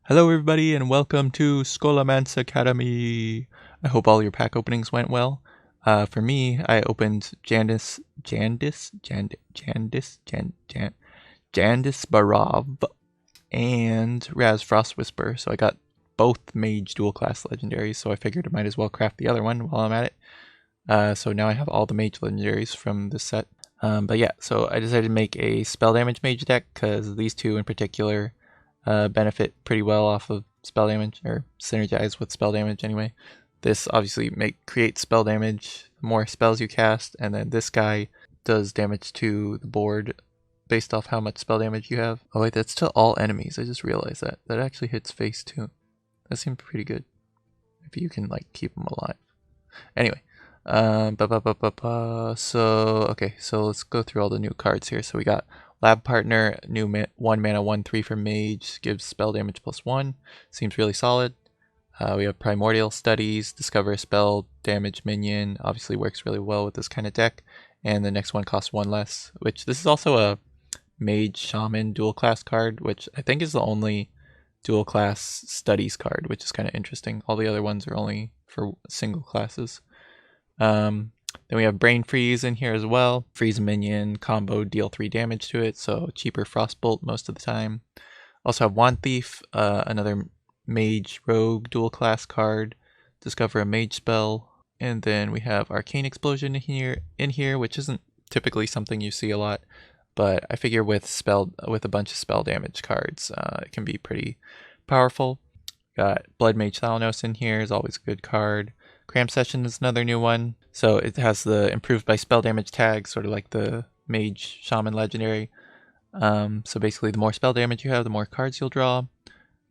Hello everybody and welcome to Scholomance Academy. I hope all your pack openings went well. For me, I opened Jandice Barov and Ras Frostwhisper. So I got both mage dual class legendaries, so I figured I might as well craft the other one while I'm at it. So now I have all the mage legendaries from this set. But yeah, so I decided to make a Spell Damage Mage deck because these two in particular benefit pretty well off of spell damage, or synergize with spell damage anyway. This obviously creates spell damage the more spells you cast, and then this guy does damage to the board based off how much spell damage you have. Oh wait, that's to all enemies. I just realized that. That actually hits face too. That seemed pretty good. If you can like keep them alive. Anyway, so let's go through all the new cards here. So we got Lab Partner, new 1 mana 1/3 for Mage, gives spell damage +1. Seems really solid. We have Primordial Studies, discover a spell damage minion. Obviously works really well with this kind of deck. And the next one costs 1 less, which this is also a Mage Shaman dual class card, which I think is the only dual class studies card, which is kind of interesting. All the other ones are only for single classes. Then we have Brain Freeze in here as well. Freeze a minion, combo, deal 3 damage to it, so cheaper Frostbolt most of the time. Also have Wand Thief, another Mage Rogue dual class card. Discover a mage spell. And then we have Arcane Explosion in here, which isn't typically something you see a lot, but I figure with a bunch of spell damage cards, it can be pretty powerful. Got Bloodmage Thalnos in here, is always a good card. Cram Session is another new one. So it has the improved by spell damage tag, sort of like the Mage Shaman legendary. So basically the more spell damage you have, the more cards you'll draw.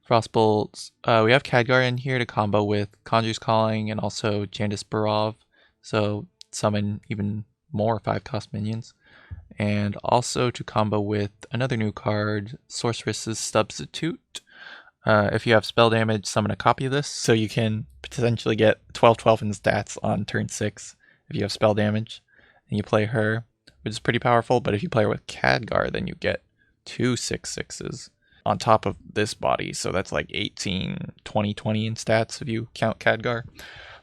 Frostbolts. We have Khadgar in here to combo with Conjurer's Calling and also Jandice Barov. So summon even more 5-cost minions. And also to combo with another new card, Sorceress's Substitute. If you have spell damage, summon a copy of this, so you can potentially get 12/12 in stats on turn 6 if you have spell damage, and you play her, which is pretty powerful. But if you play her with Khadgar, then you get 2 6/6s on top of this body, so that's like 18, 20, 20 in stats if you count Khadgar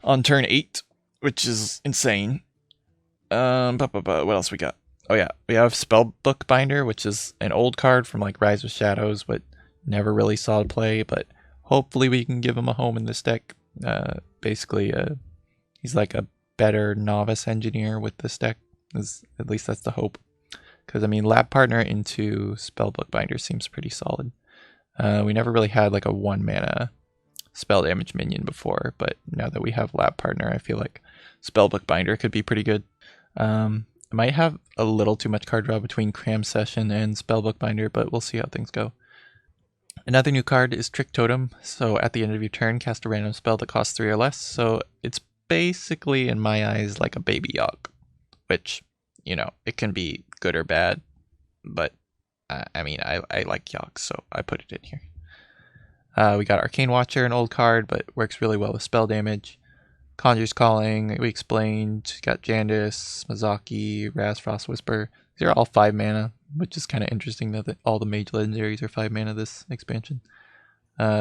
on turn 8, which is insane. What else we got? Oh yeah, we have Spellbook Binder, which is an old card from like Rise of Shadows, but never really saw play, but hopefully we can give him a home in this deck. Basically, he's like a better novice engineer with this deck. At least that's the hope. Because, I mean, Lab Partner into Spellbook Binder seems pretty solid. We never really had like a 1 mana spell damage minion before, but now that we have Lab Partner, I feel like Spellbook Binder could be pretty good. I might have a little too much card draw between Cram Session and Spellbook Binder, but we'll see how things go. Another new card is Trick Totem, so at the end of your turn, cast a random spell that costs 3 or less, so it's basically, in my eyes, like a Baby Yogg, which, you know, it can be good or bad, but, I mean, I like Yogg, so I put it in here. We got Arcane Watcher, an old card, but works really well with spell damage. Conjure's Calling, we explained, got Jandice, Mozaki, Ras Frostwhisper. These are all 5 mana, which is kind of interesting that all the mage legendaries are 5 mana this expansion.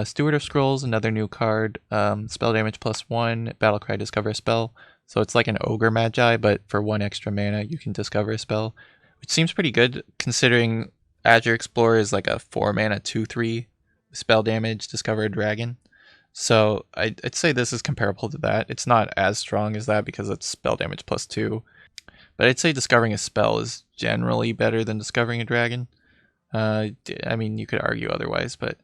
Steward of Scrolls, another new card. Spell damage +1, Battlecry, discover a spell. So it's like an Ogre Magi, but for 1 extra mana you can discover a spell, which seems pretty good considering Azure Explorer is like a 4 mana 2/3 spell damage, discover a dragon. So I'd say this is comparable to that. It's not as strong as that because it's spell damage +2. But I'd say discovering a spell is generally better than discovering a dragon. I mean, you could argue otherwise, but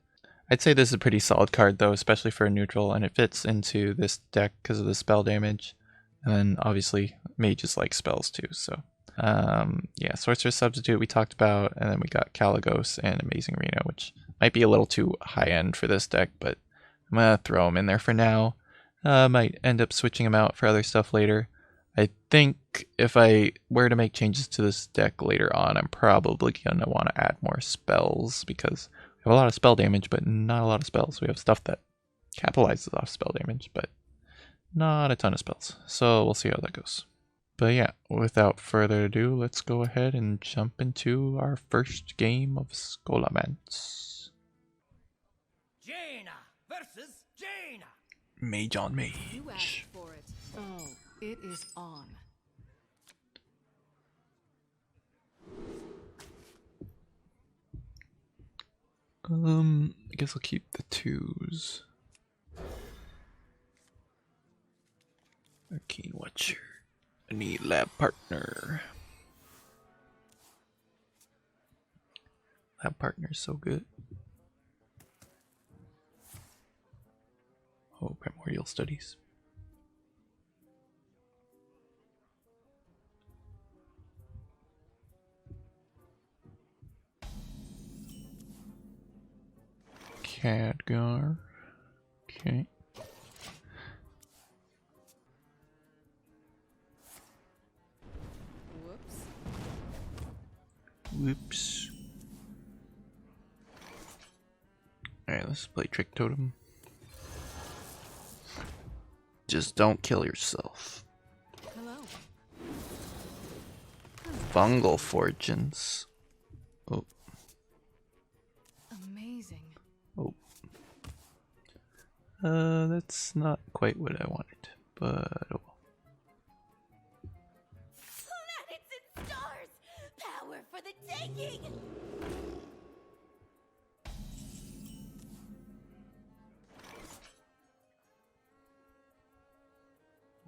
I'd say this is a pretty solid card, though, especially for a neutral, and it fits into this deck because of the spell damage. And then, obviously, mages like spells, too, so... yeah, Sorcerer's Substitute we talked about, and then we got Caligos and Amazing Arena, which might be a little too high-end for this deck, but I'm gonna throw them in there for now. Might end up switching them out for other stuff later. I think if I were to make changes to this deck later on, I'm probably going to want to add more spells because we have a lot of spell damage, but not a lot of spells. We have stuff that capitalizes off spell damage, but not a ton of spells. So we'll see how that goes. But yeah, without further ado, let's go ahead and jump into our first game of Scholomance. Jaina versus Jaina. Mage on You asked mage. for it. Oh, it is on. I guess I'll keep the 2s. Arcane Watcher. I need lab partner. Lab partner is so good. Oh, Primordial Studies. Khadgar. Okay. Whoops. Whoops. Alright, let's play Trick Totem. Just don't kill yourself. Hello. Fungal Fortunes. Oh, Amazing. oh. That's not quite what I wanted, but oh well. Planets and stars! Power for the taking!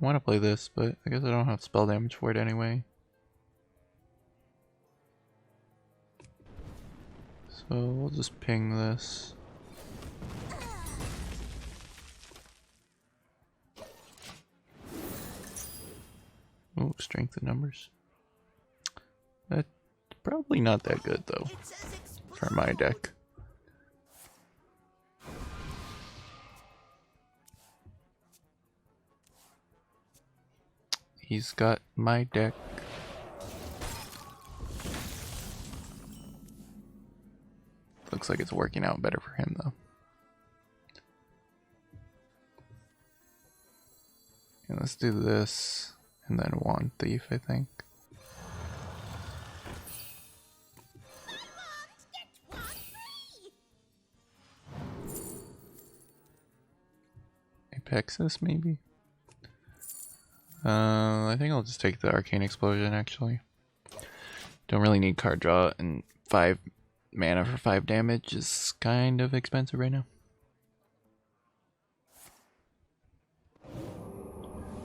I want to play this, but I guess I don't have spell damage for it anyway. So we'll just ping this. Oh, strength in numbers. That's probably not that good though It says for my deck. He's got my deck. Looks like it's working out better for him though. And let's do this and then Wand Thief, I think. Apexis maybe? I think I'll just take the Arcane Explosion actually. Don't really need card draw, and 5 mana for 5 damage is kind of expensive right now.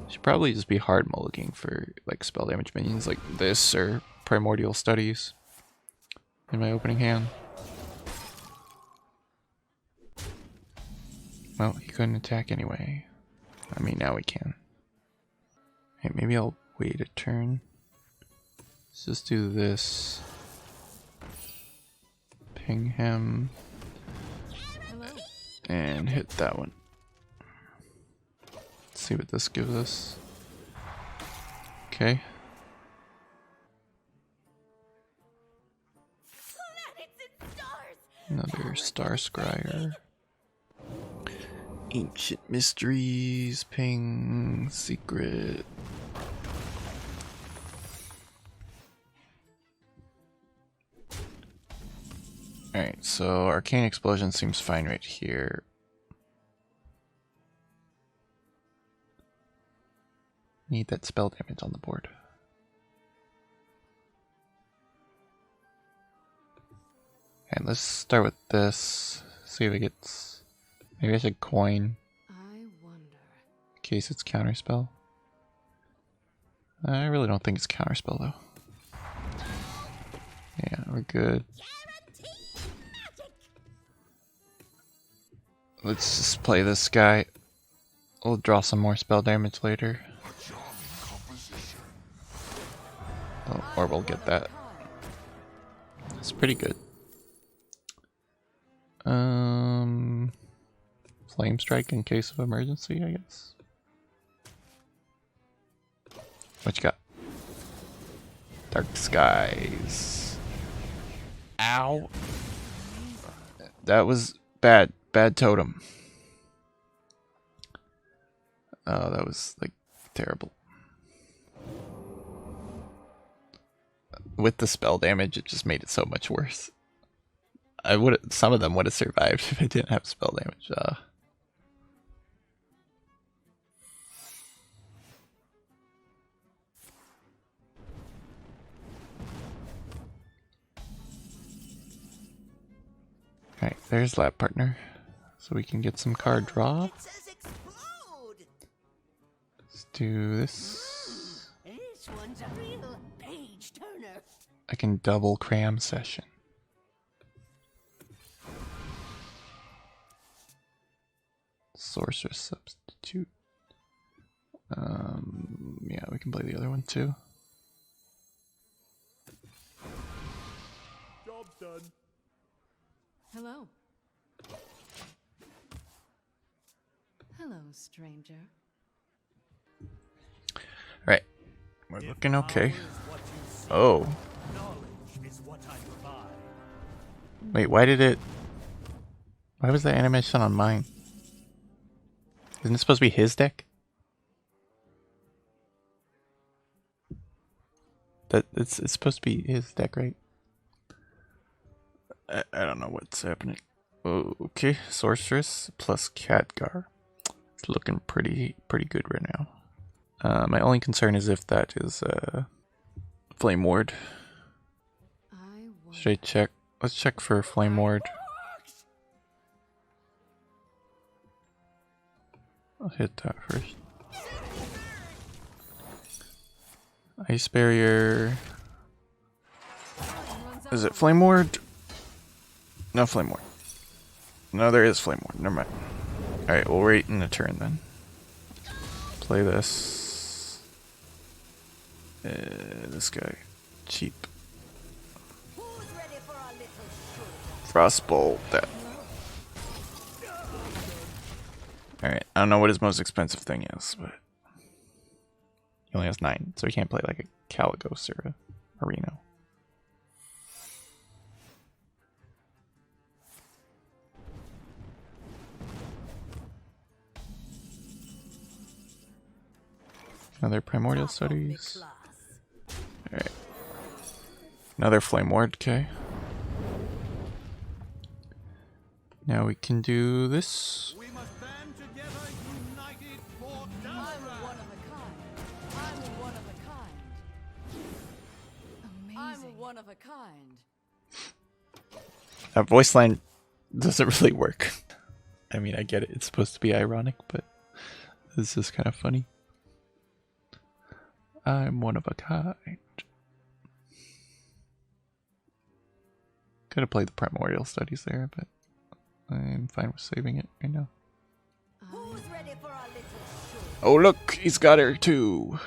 Should probably just be hard mulliganing for like spell damage minions like this or Primordial Studies in my opening hand. Well, he couldn't attack anyway. I mean, now he can. Hey, maybe I'll wait a turn. Let's just do this. Ping him. Hello. And hit that one. Let's see what this gives us. Okay. planets and stars! Another Star Scryer. Ancient Mysteries. Ping. Secret. Alright, so Arcane Explosion seems fine right here. Need that spell damage on the board. And let's start with this. See if it gets... Maybe I should coin I wonder. in case it's counterspell. I really don't think it's counterspell though. Yeah, we're good. Let's just play this guy. We'll draw some more spell damage later. Oh, or we'll get that. That's pretty good. Flame Strike in case of emergency, I guess. What you got? Dark Skies. Ow. That was bad. Bad totem. Oh, that was like terrible. With the spell damage, it just made it so much worse. I would. Some of them would have survived if it didn't have spell damage. Alright, there's Lab Partner. So we can get some card draw. It says explode. Let's do this. This one's a real page turner. I can double Cram Session. Sorceress Substitute. Yeah, we can play the other one too. Job done. Hello. Hello, stranger. Alright, we're looking okay. Oh. Knowledge is what I provide. Wait, why was that animation on mine? Isn't it supposed to be his deck? It's supposed to be his deck, right? I don't know what's happening. Oh, okay, Sorceress plus Khadgar. It's looking pretty good right now. My only concern is if that is Flame Ward. Should I check? Let's check for Flame Ward. I'll hit that first. Ice Barrier. Is it Flame Ward? No Flame Ward. No, there is Flame Ward. Never mind. Alright, we'll wait in the turn then. Play this. This guy. Cheap. Who's ready for a little Frostbolt. That. Alright, I don't know what his most expensive thing is, but he only has 9, so he can't play like a Caligos or a Reno. Another Primordial Studies. Alright. Another Flame Ward, okay. Now we can do this. We must band together, united for I'm one of a kind. I'm one of a kind. Amazing. I'm one of a kind. That voice line doesn't really work. I mean, I get it. It's supposed to be ironic, but this is kind of funny. I'm one of a kind. Could have played the Primordial Studies there, but I'm fine with saving it right now. Who's ready for a little show? Oh look, he's got her too.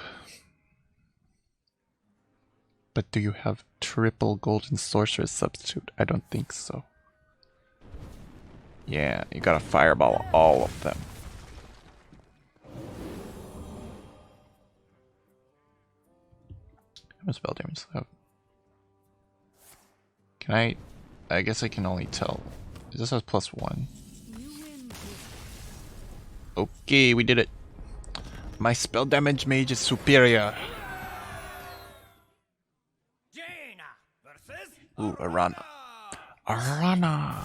But do you have triple Golden Sorceress Substitute? I don't think so. Yeah, you gotta fireball all of them. How much spell damage do I have? Can I guess I can only tell. This has +1. Okay, we did it. My Spell Damage Mage is superior. Jaina versus Ooh, Arana. Arana.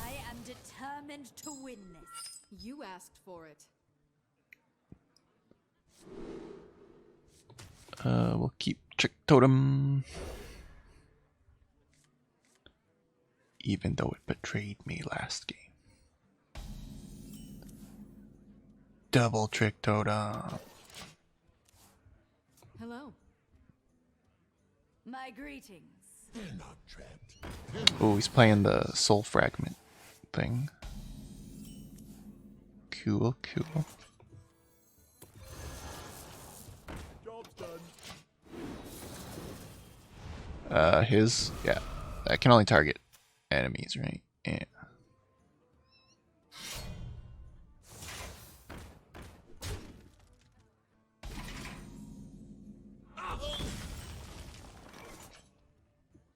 I am determined to win this. You asked for it. We'll keep Trick Totem. Even though it betrayed me last game. Double Trick Totem. Hello. My greetings. Oh, he's playing the Soul Fragment thing. Cool, cool. job's done. Yeah. I can only target enemies, right? Yeah.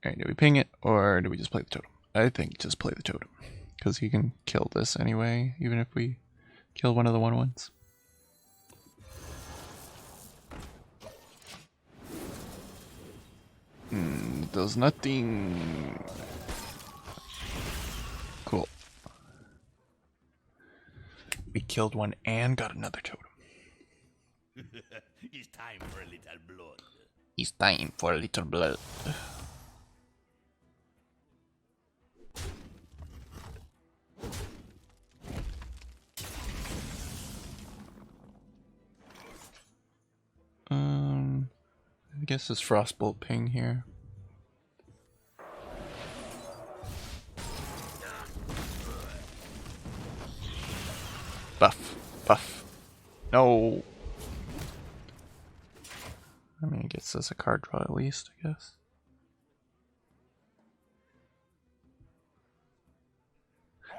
Alright, do we ping it or do we just play the totem? I think just play the totem. Because he can kill this anyway, even if we kill one of the 1/1s. Does nothing. We killed one and got another totem. It's time for a little blood. It's time for a little blood. I guess this Frostbolt ping here. Buff. Buff. No. I mean, it gets us a card draw at least, I guess.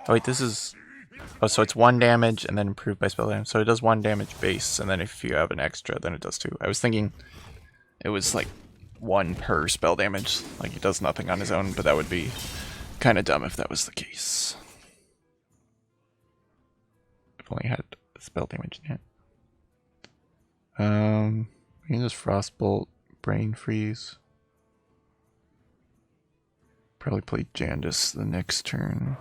Oh wait, this is... Oh, so it's 1 damage and then improved by spell damage. So it does 1 damage base, and then if you have an extra, then it does 2. I was thinking it was like 1 per spell damage. Like he does nothing on his own, but that would be kind of dumb if that was the case. If only had spell damage in it. We can just Frostbolt, Brain Freeze. Probably play Jandice the next turn.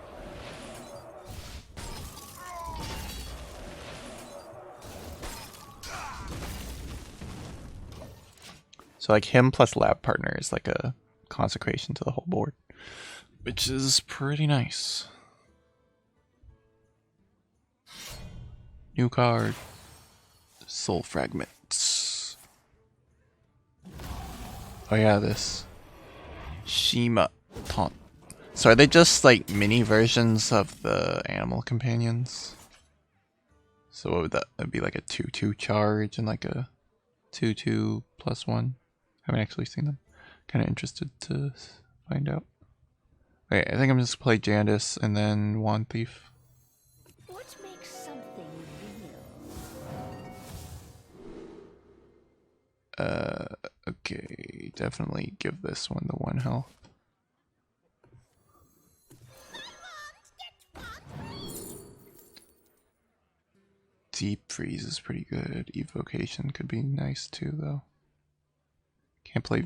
So like him plus lab partner is like a consecration to the whole board, which is pretty nice. New card. Soul Fragments. Oh yeah, this Shima Taunt. So are they just like mini versions of the animal companions? So what would that? That'd be like a 2/2 charge and like a 2/2 +1. Haven't actually seen them. Kind of interested to find out. Okay, I think I'm just play Jandice and then Wand Thief. What makes something real? Okay, definitely give this one the 1 health. Deep Freeze is pretty good. Evocation could be nice too, though. Can't play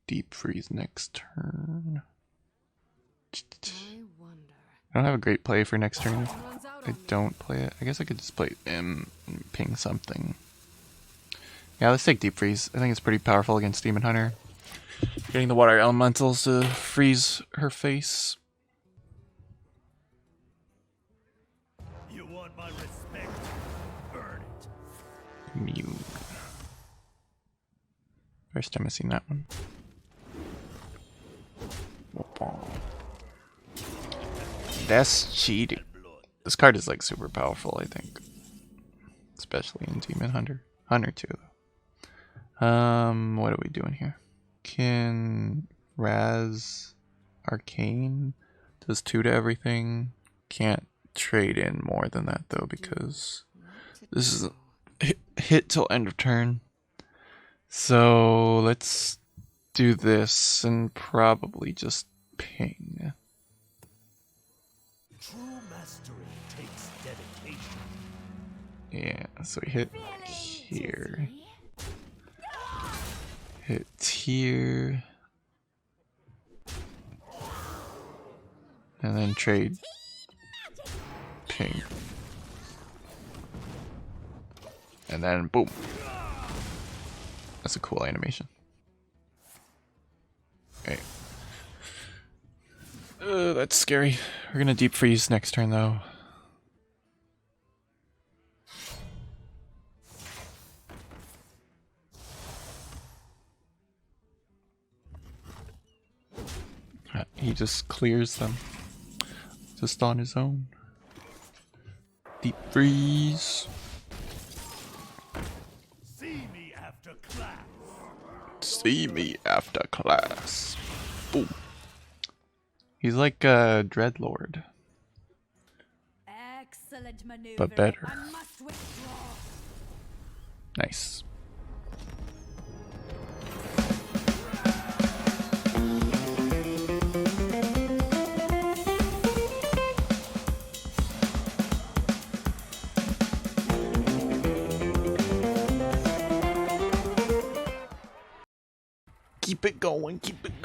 Deep Freeze next turn. I don't have a great play for next turn. I don't play it. I guess I could just play M and ping something. Yeah, let's take Deep Freeze. I think it's pretty powerful against Demon Hunter. Getting the water elementals to freeze her face. You want my respect? Earn it. Immune. First time I've seen that one. That's cheating. This card is like super powerful, I think. Especially in Demon Hunter. Hunter too, though. What are we doing here? Can Ras Arcane does 2 to everything. Can't trade in more than that though, because this is a hit till end of turn. So let's do this and probably just ping. True mastery takes dedication. Yeah, so we hit here. Hit here. And then trade ping. And then boom. That's a cool animation. Okay. That's scary. We're gonna deep freeze next turn though. He just clears them. Just on his own. Deep freeze. See me after class. See me after class. Boom. He's like a Dreadlord. Excellent maneuver. But better. I must withdraw. Nice. Keep it going, keep it